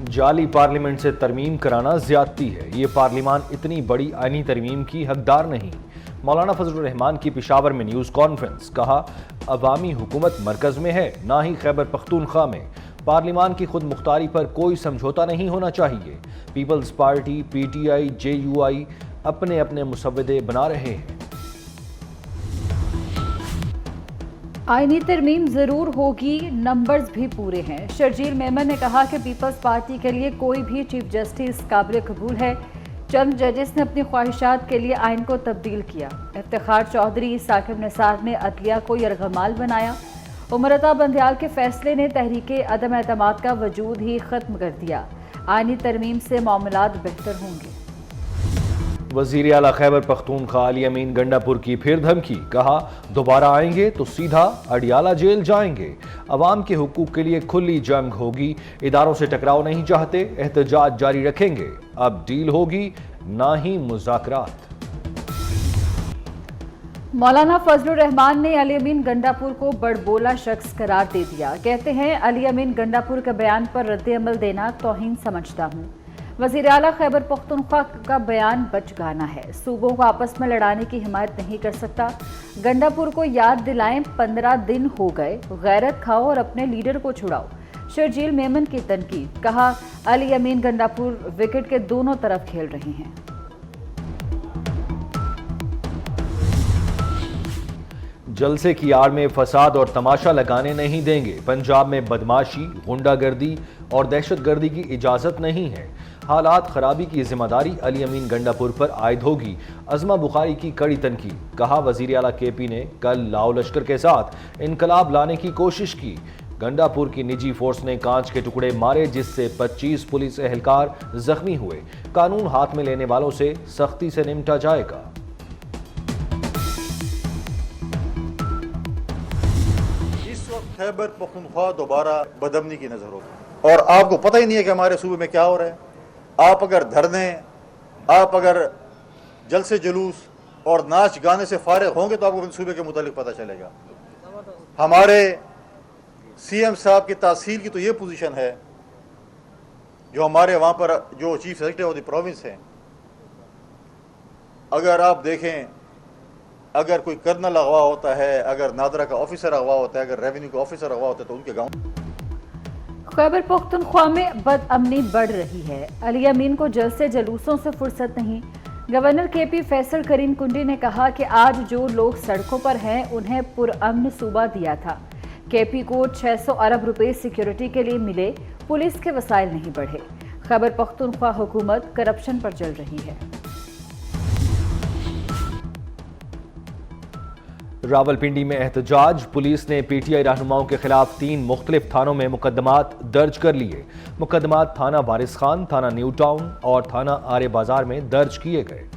جعلی پارلیمنٹ سے ترمیم کرانا زیادتی ہے، یہ پارلیمان اتنی بڑی آئینی ترمیم کی حقدار نہیں۔ مولانا فضل الرحمان کی پشاور میں نیوز کانفرنس، کہا عوامی حکومت مرکز میں ہے نہ ہی خیبر پختونخوا میں، پارلیمان کی خود مختاری پر کوئی سمجھوتا نہیں ہونا چاہیے۔ Peoples Party, P T I, J U I اپنے اپنے مسودے بنا رہے ہیں۔ آئینی ترمیم ضرور ہوگی، نمبرز بھی پورے ہیں۔ شرجیل میمن نے کہا کہ پیپلز پارٹی کے لیے کوئی بھی چیف جسٹس قابل قبول ہے، چند ججز نے اپنی خواہشات کے لیے آئین کو تبدیل کیا۔ افتخار چودھری، ثاقب نثار نے عدلیہ کو یرغمال بنایا۔ عمر عطا بندیال کے فیصلے نے تحریک عدم اعتماد کا وجود ہی ختم کر دیا۔ آئینی ترمیم سے معاملات بہتر ہوں گے۔ وزیر اعلیٰ خیبر پختونخوا علی امین گنڈا پور کی پھر دھمکی، کہا دوبارہ آئیں گے تو سیدھا اڈیالہ جیل جائیں گے۔ عوام کے حقوق کے لیے کھلی جنگ ہوگی، اداروں سے ٹکراؤ نہیں چاہتے، احتجاج جاری رکھیں گے، اب ڈیل ہوگی نہ ہی مذاکرات۔ مولانا فضل الرحمان نے علی امین گنڈا پور کو بڑبولا شخص قرار دے دیا۔ کہتے ہیں علی امین گنڈا پور کے بیان پر رد عمل دینا توہین سمجھتا ہوں۔ وزیر اعلیٰ خیبر پختونخوا کا بیان بچ گانا ہے، صوبوں کو آپس میں لڑانے کی حمایت نہیں کر سکتا۔ گنڈا پور کو یاد دلائیں 15 دن ہو گئے، غیرت کھاؤ اور اپنے لیڈر کو چھڑاؤ۔ شرجیل میمن کی تنقید، کہا علی امین گنڈا پور وکٹ کے دونوں طرف کھیل رہے ہیں۔ جلسے کی آڑ میں فساد اور تماشا لگانے نہیں دیں گے، پنجاب میں بدماشی، غنڈہ گردی اور دہشت گردی کی اجازت نہیں ہے۔ حالات خرابی کی ذمہ داری علی امین گنڈا پور پر عائد ہوگی، عظمہ بخاری کی کڑی تنقید، کہا وزیر اعلیٰ کے پی نے کل لاؤ لشکر کے ساتھ انقلاب لانے کی کوشش کی۔ گنڈا پور کی نجی فورس نے کانچ کے ٹکڑے مارے جس سے 25 پولیس اہلکار زخمی ہوئے، قانون ہاتھ میں لینے والوں سے سختی سے نمٹا جائے گا۔ خیبر پختونخوا دوبارہ بدامنی کی نظر ہوگی، اور آپ کو پتہ ہی نہیں ہے کہ ہمارے صوبے میں کیا ہو رہا ہے۔ آپ اگر دھرنے، آپ اگر جلسے جلوس اور ناچ گانے سے فارغ ہوں گے تو آپ کو صوبے کے متعلق پتہ چلے گا۔ ہمارے سی ایم صاحب کی تحصیل کی تو یہ پوزیشن ہے، جو ہمارے وہاں پر جو chief secretary of the province ہیں، اگر آپ دیکھیں، اگر کوئی کرنل اغوا ہوتا ہے، اگر نادرا کا آفیسر اغوا ہوتا ہے، اگر ریونیو کا آفیسر اغوا ہوتا ہے تو ان کے گاؤں۔ خیبر پختونخوا میں بد امنی بڑھ رہی ہے، علی امین کو جلسے جلوسوں سے فرصت نہیں۔ گورنر کے پی فیصل کریم کنڈی نے کہا کہ آج جو لوگ سڑکوں پر ہیں انہیں پرامن صوبہ دیا تھا۔ کے پی کو 600 ارب روپے سیکیورٹی کے لیے ملے، پولیس کے وسائل نہیں بڑھے۔ خیبر پختونخوا حکومت کرپشن پر چل رہی ہے۔ راولپنڈی میں احتجاج، پولیس نے پی ٹی آئی رہنماؤں کے خلاف 3 مختلف تھانوں میں مقدمات درج کر لیے۔ مقدمات تھانہ وارث خان، تھانہ نیو ٹاؤن اور تھانہ آرے بازار میں درج کیے گئے۔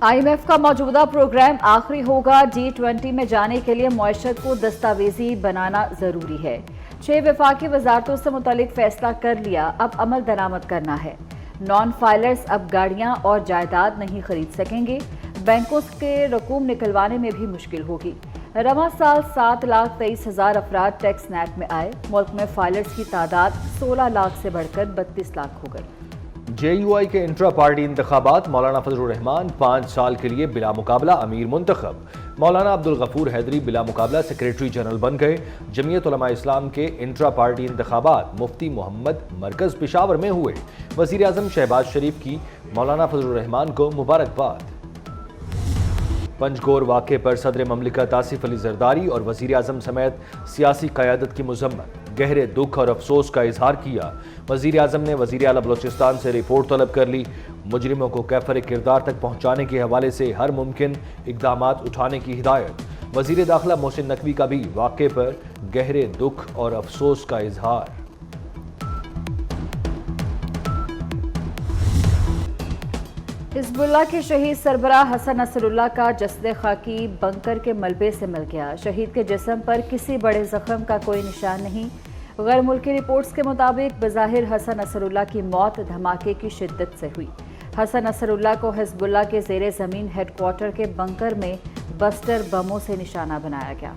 آئی ایم ایف کا موجودہ پروگرام آخری ہوگا، G20 میں جانے کے لیے معیشت کو دستاویزی بنانا ضروری ہے۔ 6 وفاقی وزارتوں سے متعلق فیصلہ کر لیا، اب عمل درآمد کرنا ہے۔ نان فائلرز اب گاڑیاں اور جائیداد نہیں خرید سکیں گے، بینکوں کے رقوم نکلوانے میں بھی مشکل ہوگی۔ رواں سال 7,23,000 افراد ٹیکس نیٹ میں آئے، ملک میں فائلرز کی تعداد 16 لاکھ سے بڑھ کر 32 لاکھ ہو گئی۔ جے یو آئی کے انٹرا پارٹی انتخابات، مولانا فضل الرحمان 5 سال کے لیے بلا مقابلہ امیر منتخب، مولانا عبدالغفور حیدری بلا مقابلہ سیکریٹری جنرل بن گئے۔ جمعیت علماء اسلام کے انٹرا پارٹی انتخابات مفتی محمد مرکز پشاور میں ہوئے، وزیر اعظم شہباز شریف کی مولانا فضل الرحمان کو مبارکباد۔ پنجگور واقعے پر صدر مملکت آصف علی زرداری اور وزیر اعظم سمیت سیاسی قیادت کی مذمت، گہرے دکھ اور افسوس کا اظہار کیا۔ وزیر اعظم نے وزیر اعلیٰ بلوچستان سے رپورٹ طلب کر لی، مجرموں کو کیفر کردار تک پہنچانے کے حوالے سے ہر ممکن اقدامات اٹھانے کی ہدایت۔ وزیر داخلہ محسن نقوی کا بھی واقعے پر گہرے دکھ اور افسوس کا اظہار۔ حزب اللہ کے شہید سربراہ حسن نصر اللہ کا جسد خاکی بنکر کے ملبے سے مل گیا۔ شہید کے جسم پر کسی بڑے زخم کا کوئی نشان نہیں۔ غیر ملکی رپورٹس کے مطابق بظاہر حسن نصر اللہ کی موت دھماکے کی شدت سے ہوئی۔ حسن نصر اللہ کو حزب اللہ کے زیر زمین ہیڈ کوارٹر کے بنکر میں بسٹر بموں سے نشانہ بنایا گیا۔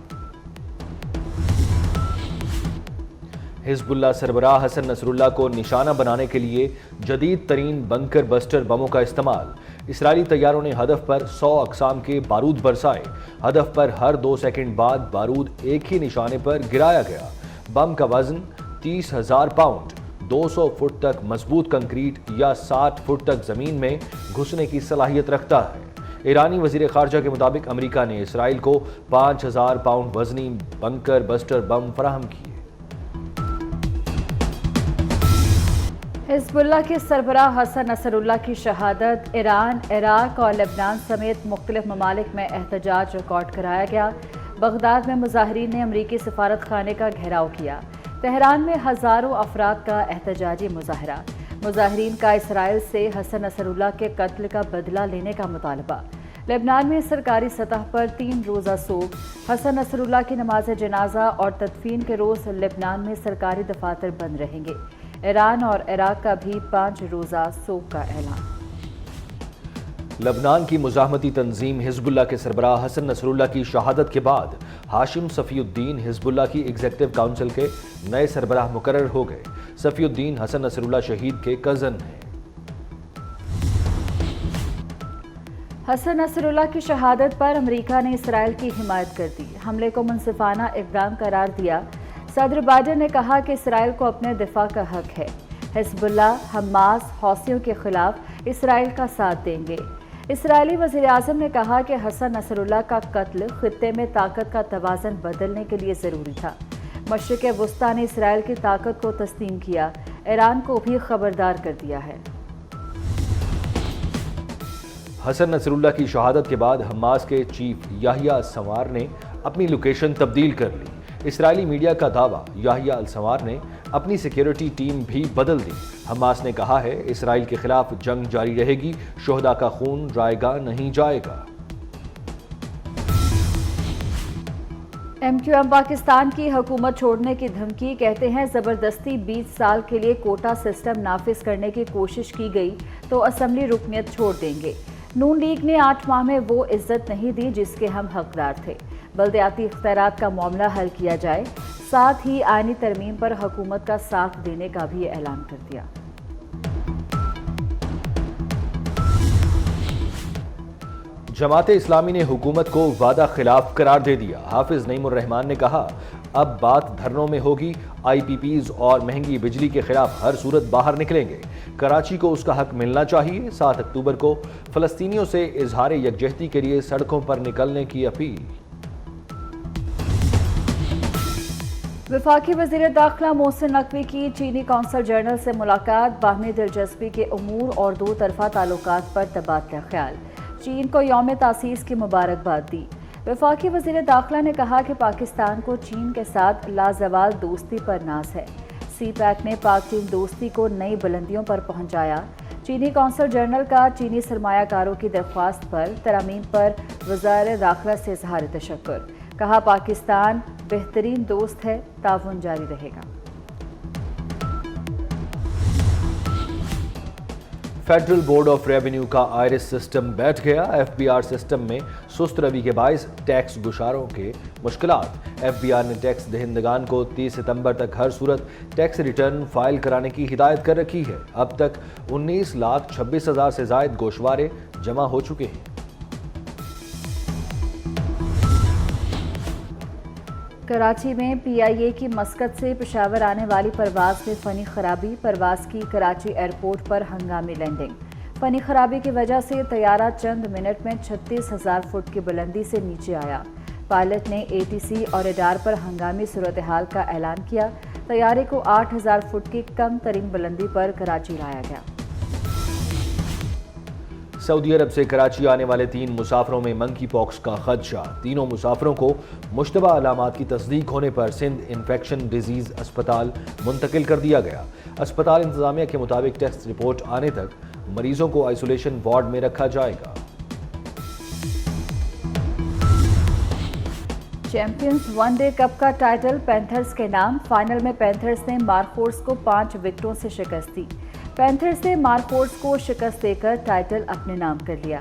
حزب اللہ سربراہ حسن نصراللہ کو نشانہ بنانے کے لیے جدید ترین بنکر بسٹر بموں کا استعمال۔ اسرائیلی طیاروں نے ہدف پر 100 اقسام کے بارود برسائے۔ ہدف پر ہر 2 سیکنڈ بعد بارود ایک ہی نشانے پر گرایا گیا۔ بم کا وزن 30,000 پاؤنڈ، 200 فٹ تک مضبوط کنکریٹ یا 60 فٹ تک زمین میں گھسنے کی صلاحیت رکھتا ہے۔ ایرانی وزیر خارجہ کے مطابق امریکہ نے اسرائیل کو 5,000 پاؤنڈ وزنی بنکر بسٹر بم فراہم کیے۔ حزب اللہ کے سربراہ حسن نصراللہ کی شہادت، ایران، عراق اور لبنان سمیت مختلف ممالک میں احتجاج ریکارڈ کرایا گیا۔ بغداد میں مظاہرین نے امریکی سفارت خانے کا گھیراؤ کیا۔ تہران میں ہزاروں افراد کا احتجاجی مظاہرہ۔ مظاہرین کا اسرائیل سے حسن نصراللہ کے قتل کا بدلہ لینے کا مطالبہ۔ لبنان میں سرکاری سطح پر 3 روزہ سوگ۔ حسن نصراللہ کی نماز جنازہ اور تدفین کے روز لبنان میں سرکاری دفاتر بند رہیں گے۔ ایران اور عراق کا بھی 5 روزہ سوگ کا اعلان۔ لبنان کی مزاحمتی تنظیم حزب اللہ کے سربراہ حسن نصراللہ کی شہادت کے بعد ہاشم صفی الدین حزب اللہ کی ایگزیکٹو کونسل کے نئے سربراہ مقرر ہو گئے۔ صفی الدین حسن نصراللہ شہید کے کزن ہیں۔ حسن نصراللہ کی شہادت پر امریکہ نے اسرائیل کی حمایت کر دی۔ حملے کو منصفانہ اقدام قرار دیا۔ صدر بائیڈن نے کہا کہ اسرائیل کو اپنے دفاع کا حق ہے۔ حزب اللہ، حماس، حوثیوں کے خلاف اسرائیل کا ساتھ دیں گے۔ اسرائیلی وزیراعظم نے کہا کہ حسن نصراللہ کا قتل خطے میں طاقت کا توازن بدلنے کے لیے ضروری تھا۔ مشرق وسطیٰ نے اسرائیل کی طاقت کو تسلیم کیا، ایران کو بھی خبردار کر دیا ہے۔ حسن نصراللہ کی شہادت کے بعد حماس کے چیف یحییٰ السنوار نے اپنی لوکیشن تبدیل کر لی۔ اسرائیلی میڈیا کا دعویٰ، یحییٰ السنوار نے اپنی سیکیورٹی ٹیم بھی بدل دی۔ حماس نے کہا ہے اسرائیل کے خلاف جنگ جاری رہے گی، شہداء کا خون رائے گاہ نہیں جائے گا۔ ایم کیو ایم پاکستان کی حکومت چھوڑنے کی دھمکی، کہتے ہیں زبردستی 20 سال کے لیے کوٹا سسٹم نافذ کرنے کی کوشش کی گئی تو اسمبلی رکنیت چھوڑ دیں گے۔ نون لیگ نے 8 ماہ میں وہ عزت نہیں دی جس کے ہم حقدار تھے۔ بلدیاتی اختیارات کا معاملہ حل کیا جائے، ساتھ ہی آئینی ترمیم پر حکومت کا ساتھ دینے کا بھی اعلان کر دیا۔ جماعت اسلامی نے حکومت کو وعدہ خلاف قرار دے دیا۔ حافظ نعیم الرحمان نے کہا اب بات دھرنوں میں ہوگی، آئی پی پیز اور مہنگی بجلی کے خلاف ہر صورت باہر نکلیں گے۔ کراچی کو اس کا حق ملنا چاہیے۔ 7 اکتوبر کو فلسطینیوں سے اظہار یکجہتی کے لیے سڑکوں پر نکلنے کی اپیل۔ وفاقی وزیر داخلہ محسن نقوی کی چینی قونصل جنرل سے ملاقات، باہمی دلچسپی کے امور اور 2 طرفہ تعلقات پر تبادلہ خیال۔ چین کو یوم تاسیس کی مبارکباد دی۔ وفاقی وزیر داخلہ نے کہا کہ پاکستان کو چین کے ساتھ لازوال دوستی پر ناز ہے۔ سی پیک نے پاک چین دوستی کو نئی بلندیوں پر پہنچایا۔ چینی قونصل جنرل کا چینی سرمایہ کاروں کی درخواست پر ترامیم پر وزیر داخلہ سے اظہار تشکر۔ کہا پاکستان بہترین دوست ہے، تعاون جاری رہے گا۔ فیڈرل بورڈ آف ریونیو کا آئرس سسٹم بیٹھ گیا۔ ایف بی آر سسٹم میں سست روی کے باعث ٹیکس گزاروں کے مشکلات۔ ایف بی آر نے ٹیکس دہندگان کو 30 ستمبر تک ہر صورت ٹیکس ریٹرن فائل کرانے کی ہدایت کر رکھی ہے۔ اب تک 19,26,000 سے زائد گوشوارے جمع ہو چکے ہیں۔ کراچی میں پی آئی اے کی مسقط سے پشاور آنے والی پرواز میں فنی خرابی، پرواز کی کراچی ایئرپورٹ پر ہنگامی لینڈنگ۔ فنی خرابی کی وجہ سے طیارہ چند منٹ میں 36,000 فٹ کی بلندی سے نیچے آیا۔ پائلٹ نے اے ٹی سی اور ریڈار پر ہنگامی صورتحال کا اعلان کیا۔ طیارے کو 8,000 فٹ کی کم ترین بلندی پر کراچی لایا گیا۔ سعودی عرب سے کراچی آنے والے 3 مسافروں میں منکی پاکس کا خدشہ۔ تینوں مسافروں کو مشتبہ علامات کی تصدیق ہونے پر سندھ انفیکشن ڈیزیز اسپتال منتقل کر دیا گیا۔ اسپتال انتظامیہ کے مطابق ٹیسٹ رپورٹ آنے تک مریضوں کو آئسولیشن وارڈ میں رکھا جائے گا۔ چیمپئنز ون ڈے کپ کا ٹائٹل پینتھرز کے نام۔ فائنل میں پینتھرز نے مارکورس کو 5 وکٹوں سے شکست دی۔ پینتھرز نے مارکورس کو شکست دے کر ٹائٹل اپنے نام کر لیا۔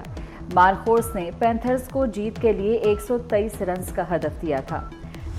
مارکورس نے پینتھرز کو جیت کے لیے 123 رنز کا ہدف دیا تھا۔